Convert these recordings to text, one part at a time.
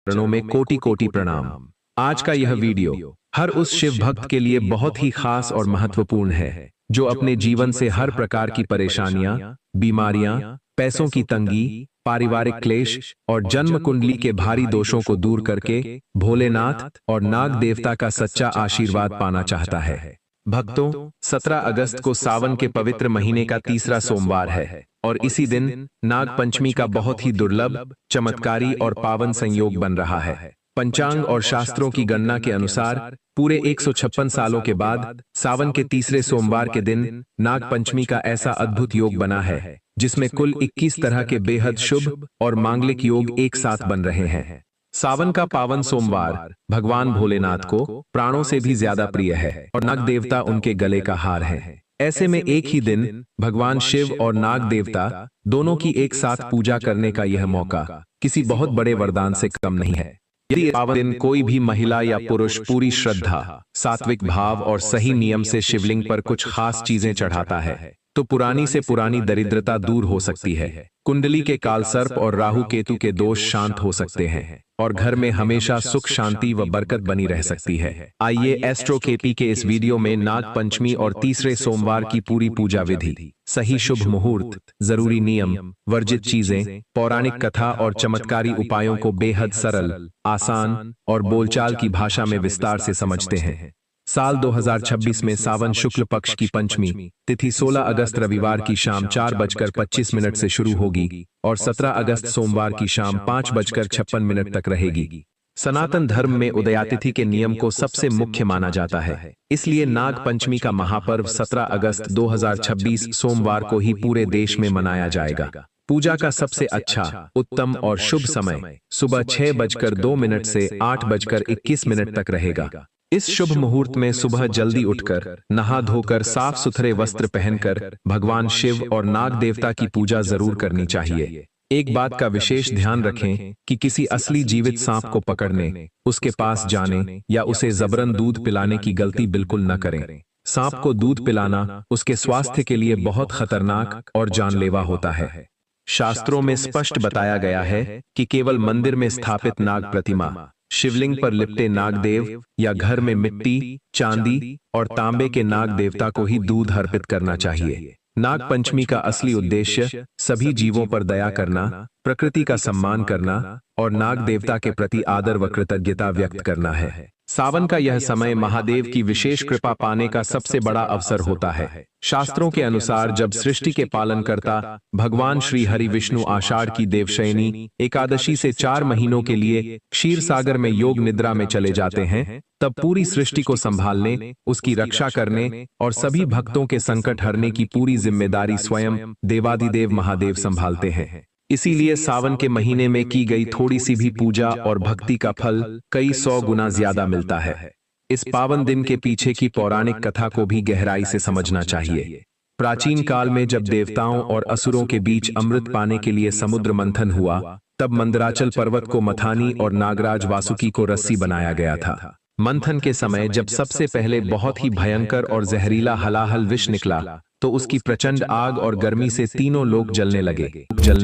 चरणों में कोटि कोटि प्रणाम। आज का यह वीडियो हर उस शिव भक्त के लिए बहुत ही खास और महत्वपूर्ण है जो अपने जीवन से हर प्रकार की परेशानियां, बीमारियां, पैसों की तंगी, पारिवारिक क्लेश और जन्म कुंडली के भारी दोषों को दूर करके भोलेनाथ और नाग देवता का सच्चा आशीर्वाद पाना चाहता है। भक्तों, 17 अगस्त को सावन के पवित्र महीने का तीसरा सोमवार है और इसी दिन नाग पंचमी का बहुत ही दुर्लभ, चमत्कारी और पावन संयोग बन रहा है। पंचांग और शास्त्रों की गणना के अनुसार पूरे 156 सालों के बाद सावन के तीसरे सोमवार के दिन नाग पंचमी का ऐसा अद्भुत योग बना है जिसमें कुल 21 तरह के बेहद शुभ और मांगलिक योग एक साथ बन रहे हैं। सावन का पावन सोमवार भगवान भोलेनाथ को प्राणों से भी ज्यादा प्रिय है और नाग देवता उनके गले का हार है। ऐसे में एक ही दिन भगवान शिव और नाग देवता दोनों की एक साथ पूजा करने का यह मौका किसी बहुत बड़े वरदान से कम नहीं है। यदि पावन दिन कोई भी महिला या पुरुष पूरी श्रद्धा, सात्विक भाव और सही नियम से शिवलिंग पर कुछ खास चीजें चढ़ाता है तो पुरानी से पुरानी दरिद्रता दूर हो सकती है, कुंडली के काल सर्प और राहु केतु के दोष शांत हो सकते हैं और घर में हमेशा सुख शांति व बरकत बनी रह सकती है। आइए एस्ट्रो केपी के इस वीडियो में नाग पंचमी और तीसरे सोमवार की पूरी पूजा विधि, सही शुभ मुहूर्त, जरूरी नियम, वर्जित चीजें, पौराणिक कथा और चमत्कारी उपायों को बेहद सरल, आसान और बोलचाल की भाषा में विस्तार से समझते हैं। साल 2026 में सावन शुक्ल पक्ष की पंचमी तिथि 16 अगस्त रविवार की शाम 4:25 से शुरू होगी और 17 अगस्त सोमवार की शाम 5:56 तक रहेगी। सनातन धर्म में उदयातिथि के नियम को सबसे मुख्य माना जाता है, इसलिए नाग पंचमी का महापर्व 17 अगस्त 2026 सोमवार को ही पूरे देश में मनाया जाएगा। पूजा का सबसे अच्छा, उत्तम और शुभ समय सुबह 6:02 से 8:21 तक रहेगा। इस शुभ मुहूर्त में सुबह जल्दी उठकर नहा धोकर साफ सुथरे वस्त्र पहनकर भगवान शिव और नाग देवता की पूजा जरूर करनी चाहिए। एक बात का विशेष ध्यान रखें कि किसी असली जीवित सांप को पकड़ने, उसके पास जाने या उसे जबरन दूध पिलाने की गलती बिल्कुल न करें। सांप को दूध पिलाना उसके स्वास्थ्य के लिए बहुत खतरनाक और जानलेवा होता है। शास्त्रों में स्पष्ट बताया गया है कि केवल मंदिर में स्थापित नाग प्रतिमा, शिवलिंग पर लिपटे नागदेव या घर में मिट्टी, चांदी और तांबे के नाग देवता को ही दूध अर्पित करना चाहिए। नाग पंचमी का असली उद्देश्य सभी जीवों पर दया करना, प्रकृति का सम्मान करना और नाग देवता के प्रति आदर व कृतज्ञता व्यक्त करना है। सावन का यह समय महादेव की विशेष कृपा पाने का सबसे बड़ा अवसर होता है। शास्त्रों के अनुसार जब सृष्टि के पालनकर्ता भगवान श्री हरि विष्णु आषाढ़ की देवशयनी एकादशी से 4 महीनों के लिए क्षीर सागर में योग निद्रा में चले जाते हैं, तब पूरी सृष्टि को संभालने, उसकी रक्षा करने और सभी भक्तों के संकट हरने की पूरी जिम्मेदारी स्वयं देवादिदेव महादेव संभालते हैं। इसीलिए सावन के महीने में की गई थोड़ी सी भी पूजा और भक्ति का फल कई 100 गुना ज्यादा मिलता है। इस पावन दिन के पीछे की पौराणिक कथा को भी गहराई से समझना चाहिए। प्राचीन काल में जब देवताओं और असुरों के बीच अमृत पाने के लिए समुद्र मंथन हुआ, तब मंदराचल पर्वत को मथानी और नागराज वासुकी को रस्सी बनाया गया था। मंथन के समय जब सबसे पहले बहुत ही भयंकर और जहरीला हलाहल विष निकला तो उसकी प्रचंड आग और गर्मी से तीनों लोग जलने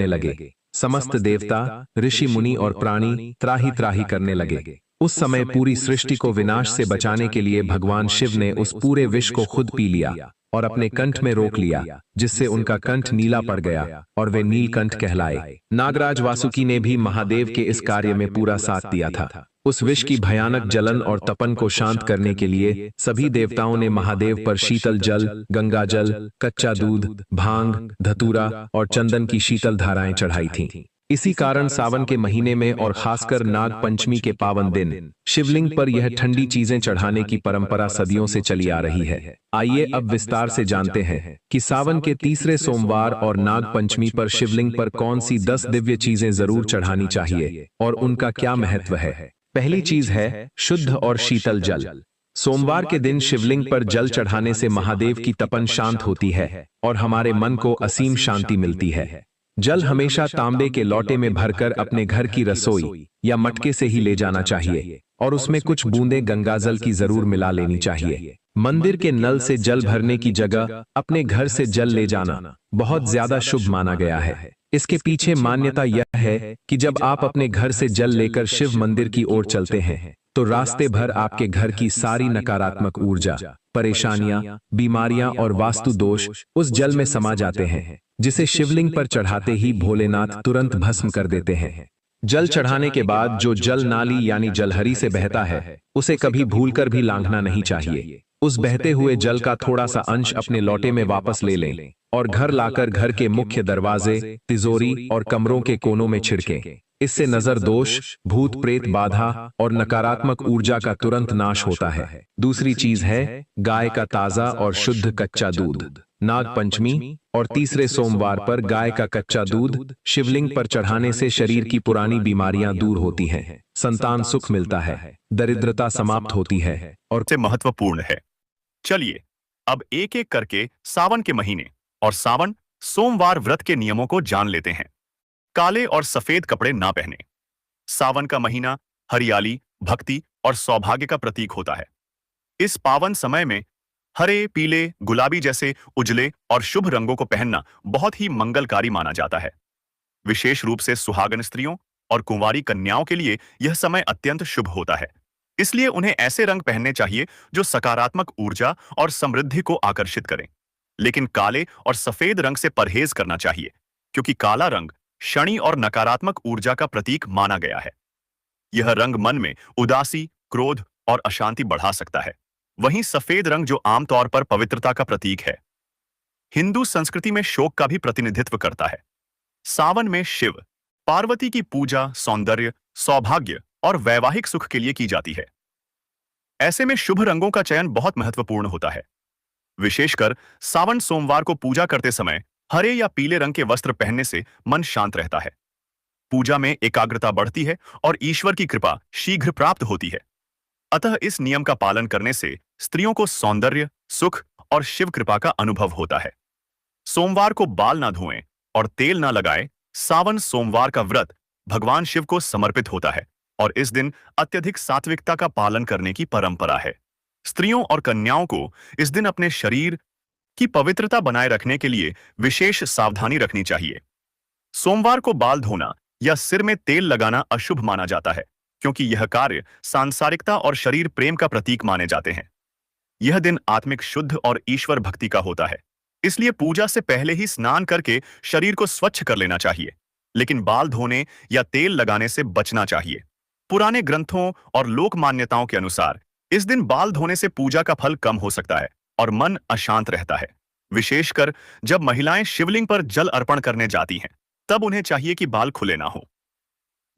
लगे। समस्त देवता, ऋषि मुनि और प्राणी त्राही त्राही करने लगे। उस समय पूरी सृष्टि को विनाश से बचाने के लिए भगवान शिव ने उस पूरे विष को खुद पी लिया और अपने कंठ में रोक लिया, जिससे उनका कंठ नीला पड़ गया और वे नीलकंठ कहलाए। नागराज वासुकी ने भी महादेव के इस कार्य में पूरा साथ दिया था। उस विष की भयानक जलन और तपन को शांत करने के लिए सभी देवताओं ने महादेव पर शीतल जल, गंगा जल, कच्चा दूध, भांग, धतूरा और चंदन की शीतल धाराएं चढ़ाई थीं। इसी कारण सावन के महीने में और खासकर नाग पंचमी के पावन दिन शिवलिंग पर यह ठंडी चीजें चढ़ाने की परंपरा सदियों से चली आ रही है। आइए अब विस्तार से जानते हैं कि सावन के तीसरे सोमवार और नाग पंचमी पर शिवलिंग पर कौन सी 10 दिव्य चीजें जरूर चढ़ानी चाहिए और उनका क्या महत्व है। पहली चीज है शुद्ध और शीतल जल। सोमवार के दिन शिवलिंग पर जल चढ़ाने से महादेव की तपन शांत होती है और हमारे मन को असीम शांति मिलती है। जल हमेशा तांबे के लोटे में भरकर अपने घर की रसोई या मटके से ही ले जाना चाहिए और उसमें कुछ बूंदें गंगाजल की जरूर मिला लेनी चाहिए। मंदिर के नल से जल भरने की जगह अपने घर से जल ले जाना बहुत ज्यादा शुभ माना गया है। इसके पीछे मान्यता यह है कि जब आप अपने घर से जल लेकर शिव मंदिर की ओर चलते हैं तो रास्ते भर आपके घर की सारी नकारात्मक ऊर्जा, परेशानियां, बीमारियां और वास्तु दोष उस जल में समा जाते हैं, जिसे शिवलिंग पर चढ़ाते ही भोलेनाथ तुरंत भस्म कर देते हैं। जल चढ़ाने के बाद जो जल नाली यानी जलहरी से बहता है उसे कभी भूलकर भी लांघना नहीं चाहिए। उस बहते हुए जल का थोड़ा सा अंश अपने लौटे में वापस ले लें और घर लाकर घर के मुख्य दरवाजे, तिजोरी और कमरों के कोनों में छिड़कें। इससे नजर दोष, भूत प्रेत बाधा और नकारात्मक ऊर्जा का तुरंत नाश होता है। दूसरी चीज है गाय का ताजा और शुद्ध कच्चा दूध। नाग पंचमी और तीसरे सोमवार पर गाय का कच्चा दूध शिवलिंग पर चढ़ाने से शरीर की पुरानी बीमारियां दूर होती हैं, संतान सुख मिलता है, दरिद्रता समाप्त होती है और से महत्वपूर्ण है। चलिए अब एक एक करके सावन के महीने और सावन सोमवार व्रत के नियमों को जान लेते हैं। काले और सफेद कपड़े ना पहने। सावन का महीना हरियाली, भक्ति और सौभाग्य का प्रतीक होता है। इस पावन समय में हरे, पीले, गुलाबी जैसे उजले और शुभ रंगों को पहनना बहुत ही मंगलकारी माना जाता है। विशेष रूप से सुहागन स्त्रियों और कुंवारी कन्याओं के लिए यह समय अत्यंत शुभ होता है। इसलिए उन्हें ऐसे रंग पहनने चाहिए जो सकारात्मक ऊर्जा और समृद्धि को आकर्षित करें। लेकिन काले और सफेद रंग से परहेज करना चाहिए, क्योंकि काला रंग शनि और नकारात्मक ऊर्जा का प्रतीक माना गया है। यह रंग मन में उदासी, क्रोध और अशांति बढ़ा सकता है। वहीं सफेद रंग जो आमतौर पर पवित्रता का प्रतीक है, हिंदू संस्कृति में शोक का भी प्रतिनिधित्व करता है। सावन में शिव पार्वती की पूजा सौंदर्य, सौभाग्य और वैवाहिक सुख के लिए की जाती है। ऐसे में शुभ रंगों का चयन बहुत महत्वपूर्ण होता है। विशेषकर सावन सोमवार को पूजा करते समय हरे या पीले रंग के वस्त्र पहनने से मन शांत रहता है, पूजा में एकाग्रता बढ़ती है और ईश्वर की कृपा शीघ्र प्राप्त होती है। अतः इस नियम का पालन करने से स्त्रियों को सौंदर्य, सुख और शिव कृपा का अनुभव होता है। सोमवार को बाल ना धोएं और तेल ना लगाएं। सावन सोमवार का व्रत भगवान शिव को समर्पित होता है और इस दिन अत्यधिक सात्विकता का पालन करने की परंपरा है। स्त्रियों और कन्याओं को इस दिन अपने शरीर की पवित्रता बनाए रखने के लिए विशेष सावधानी रखनी चाहिए। सोमवार को बाल धोना या सिर में तेल लगाना अशुभ माना जाता है, क्योंकि यह कार्य सांसारिकता और शरीर प्रेम का प्रतीक माने जाते हैं। यह दिन आत्मिक शुद्ध और ईश्वर भक्ति का होता है, इसलिए पूजा से पहले ही स्नान करके शरीर को स्वच्छ कर लेना चाहिए, लेकिन बाल धोने या तेल लगाने से बचना चाहिए। पुराने ग्रंथों और लोक मान्यताओं के अनुसार इस दिन बाल धोने से पूजा का फल कम हो सकता है और मन अशांत रहता है। विशेषकर जब महिलाएं शिवलिंग पर जल अर्पण करने जाती हैं, तब उन्हें चाहिए कि बाल खुले ना हो।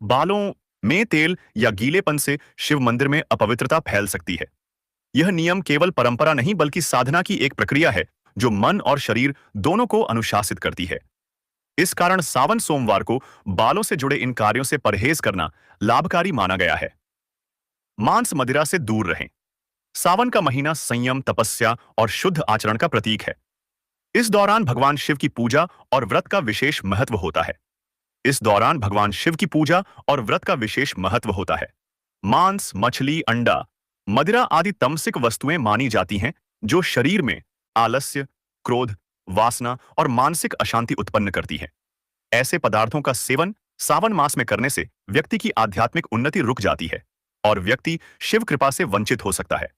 बालों में तेल या गीलेपन से शिव मंदिर में अपवित्रता फैल सकती है। यह नियम केवल परंपरा नहीं बल्कि साधना की एक प्रक्रिया है जो मन और शरीर दोनों को अनुशासित करती है। इस कारण सावन सोमवार को बालों से जुड़े इन कार्यों से परहेज करना लाभकारी माना गया है। मांस मदिरा से दूर रहें। सावन का महीना संयम, तपस्या और शुद्ध आचरण का प्रतीक है। इस दौरान भगवान शिव की पूजा और व्रत का विशेष महत्व होता है। मांस, मछली, अंडा, मदिरा आदि तमसिक वस्तुएं मानी जाती हैं जो शरीर में आलस्य, क्रोध, वासना और मानसिक अशांति उत्पन्न करती हैं। ऐसे पदार्थों का सेवन सावन मास में करने से व्यक्ति की आध्यात्मिक उन्नति रुक जाती है और व्यक्ति शिव कृपा से वंचित हो सकता है।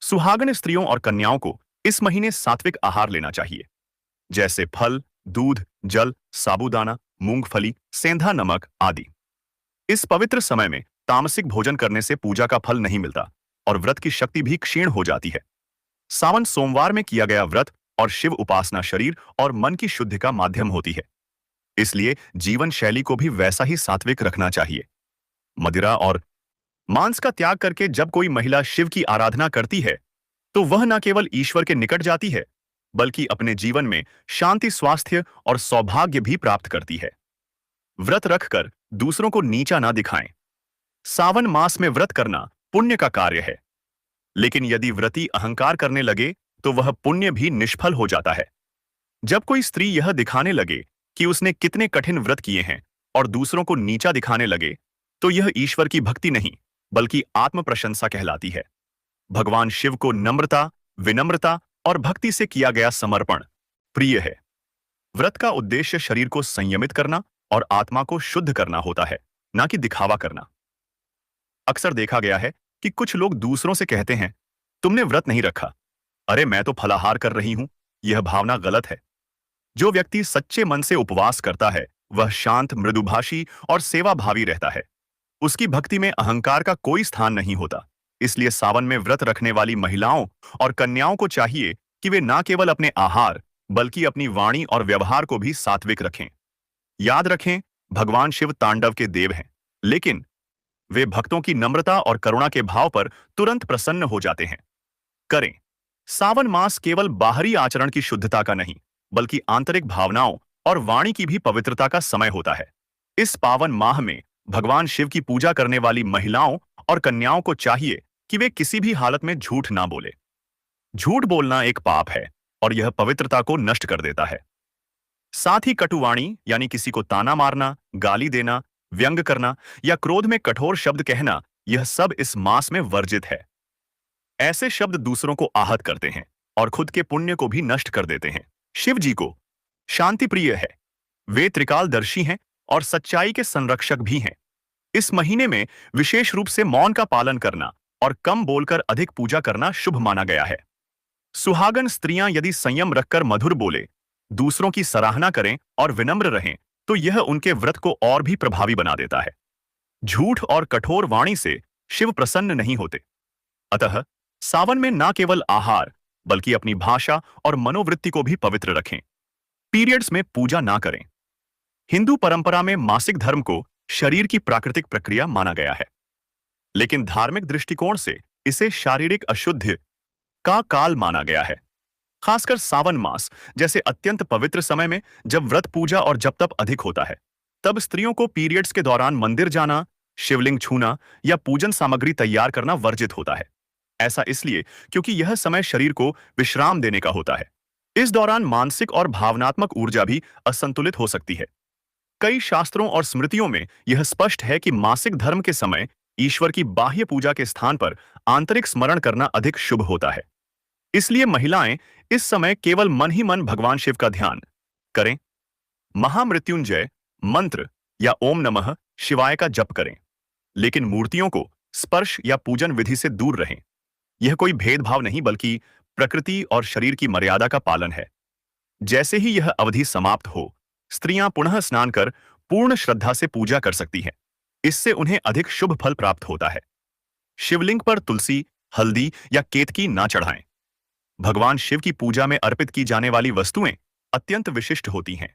सुहागन स्त्रियों और कन्याओं को इस महीने सात्विक आहार लेना चाहिए, जैसे फल, दूध, जल, साबूदाना, मूंगफली, सेंधा नमक आदि। इस पवित्र समय में तामसिक भोजन करने से पूजा का फल नहीं मिलता और व्रत की शक्ति भी क्षीण हो जाती है। सावन सोमवार में किया गया व्रत और शिव उपासना शरीर और मन की शुद्धि का माध्यम होती है, इसलिए जीवन शैली को भी वैसा ही सात्विक रखना चाहिए। मदिरा और मांस का त्याग करके जब कोई महिला शिव की आराधना करती है तो वह न केवल ईश्वर के निकट जाती है बल्कि अपने जीवन में शांति, स्वास्थ्य और सौभाग्य भी प्राप्त करती है। व्रत रखकर दूसरों को नीचा ना दिखाएं। सावन मास में व्रत करना पुण्य का कार्य है, लेकिन यदि व्रती अहंकार करने लगे तो वह पुण्य भी निष्फल हो जाता है। जब कोई स्त्री यह दिखाने लगे कि उसने कितने कठिन व्रत किए हैं और दूसरों को नीचा दिखाने लगे, तो यह ईश्वर की भक्ति नहीं बल्कि आत्म प्रशंसा कहलाती है। भगवान शिव को नम्रता, विनम्रता और भक्ति से किया गया समर्पण प्रिय है। व्रत का उद्देश्य शरीर को संयमित करना और आत्मा को शुद्ध करना होता है, ना कि दिखावा करना। अक्सर देखा गया है कि कुछ लोग दूसरों से कहते हैं, तुमने व्रत नहीं रखा, अरे मैं तो फलाहार कर रही हूं। यह भावना गलत है। जो व्यक्ति सच्चे मन से उपवास करता है वह शांत, मृदुभाषी और सेवाभावी रहता है। उसकी भक्ति में अहंकार का कोई स्थान नहीं होता। इसलिए सावन में व्रत रखने वाली महिलाओं और कन्याओं को चाहिए कि वे न केवल अपने आहार बल्कि अपनी वाणी और व्यवहार को भी सात्विक रखें। याद रखें, भगवान शिव तांडव के देव हैं, लेकिन वे भक्तों की नम्रता और करुणा के भाव पर तुरंत प्रसन्न हो जाते हैं। करें। सावन मास केवल बाहरी आचरण की शुद्धता का नहीं, बल्कि आंतरिक भावनाओं और वाणी की भी पवित्रता का समय होता है। इस पावन माह में भगवान शिव की पूजा करने वाली महिलाओं और कन्याओं को चाहिए कि वे किसी भी हालत में झूठ ना बोले। झूठ बोलना एक पाप है और यह पवित्रता को नष्ट कर देता है। साथ ही कटुवाणी यानी किसी को ताना मारना, गाली देना, व्यंग करना या क्रोध में कठोर शब्द कहना, यह सब इस मास में वर्जित है। ऐसे शब्द दूसरों को आहत करते हैं और खुद के पुण्य को भी नष्ट कर देते हैं। शिव जी को शांति प्रिय है। वे त्रिकालदर्शी हैं और सच्चाई के संरक्षक भी हैं। इस महीने में विशेष रूप से मौन का पालन करना और कम बोलकर अधिक पूजा करना शुभ माना गया है। सुहागन स्त्रियां यदि संयम रखकर मधुर बोले, दूसरों की सराहना करें और विनम्र रहें, तो यह उनके व्रत को और भी प्रभावी बना देता है। झूठ और कठोर वाणी से शिव प्रसन्न नहीं होते। अतः सावन में न केवल आहार बल्कि अपनी भाषा और मनोवृत्ति को भी पवित्र रखें। पीरियड्स में पूजा ना करें। हिंदू परंपरा में मासिक धर्म को शरीर की प्राकृतिक प्रक्रिया माना गया है, लेकिन धार्मिक दृष्टिकोण से इसे शारीरिक अशुद्धि का काल माना गया है। खासकर सावन मास जैसे अत्यंत पवित्र समय में, जब व्रत, पूजा और जप तप अधिक होता है, तब स्त्रियों को पीरियड्स के दौरान मंदिर जाना, शिवलिंग छूना या पूजन सामग्री तैयार करना वर्जित होता है। ऐसा इसलिए क्योंकि यह समय शरीर को विश्राम देने का होता है। इस दौरान मानसिक और भावनात्मक ऊर्जा भी असंतुलित हो सकती है। कई शास्त्रों और स्मृतियों में यह स्पष्ट है कि मासिक धर्म के समय ईश्वर की बाह्य पूजा के स्थान पर आंतरिक स्मरण करना अधिक शुभ होता है। इसलिए महिलाएं इस समय केवल मन ही मन भगवान शिव का ध्यान करें, महामृत्युंजय मंत्र या ओम नमः शिवाय का जप करें, लेकिन मूर्तियों को स्पर्श या पूजन विधि से दूर रहें। यह कोई भेदभाव नहीं, बल्कि प्रकृति और शरीर की मर्यादा का पालन है। जैसे ही यह अवधि समाप्त हो, स्त्रियां पुनः स्नान कर पूर्ण श्रद्धा से पूजा कर सकती हैं। इससे उन्हें अधिक शुभ फल प्राप्त होता है। शिवलिंग पर तुलसी, हल्दी या केतकी ना चढ़ाएं। भगवान शिव की पूजा में अर्पित की जाने वाली वस्तुएं अत्यंत विशिष्ट होती हैं।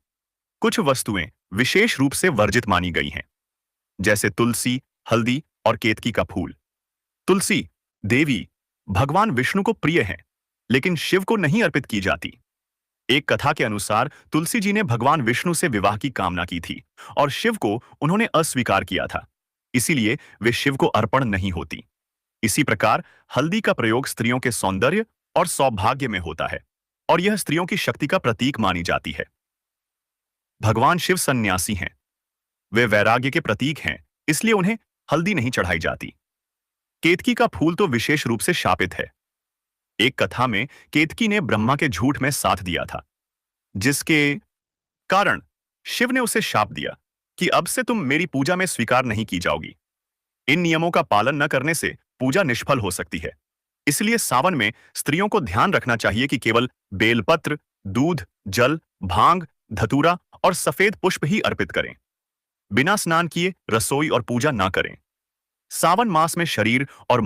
कुछ वस्तुएं विशेष रूप से वर्जित मानी गई हैं, जैसे तुलसी, हल्दी और केतकी का फूल। तुलसी देवी भगवान विष्णु को प्रिय है, लेकिन शिव को नहीं अर्पित की जाती। एक कथा के अनुसार तुलसी जी ने भगवान विष्णु से विवाह की कामना की थी और शिव को उन्होंने अस्वीकार किया था, इसीलिए वे शिव को अर्पण नहीं होती। इसी प्रकार हल्दी का प्रयोग स्त्रियों के सौंदर्य और सौभाग्य में होता है और यह स्त्रियों की शक्ति का प्रतीक मानी जाती है। भगवान शिव सन्यासी हैं, वे वैराग्य के प्रतीक हैं, इसलिए उन्हें हल्दी नहीं चढ़ाई जाती। केतकी का फूल तो विशेष रूप से शापित है। एक कथा में केतकी ने ब्रह्मा के झूठ में साथ दिया था, जिसके कारण शिव ने उसे शाप दिया कि अब से तुम मेरी पूजा में स्वीकार नहीं की जाओगी। इन नियमों का पालन न करने से पूजा निष्फल हो सकती है। इसलिए सावन में स्त्रियों को ध्यान रखना चाहिए कि केवल बेलपत्र, दूध, जल, भांग, धतूरा और सफेद पुष्प ही अर्पित करें। बिना स्नान किए रसोई और पूजा ना करें। सावन मास में शरीर और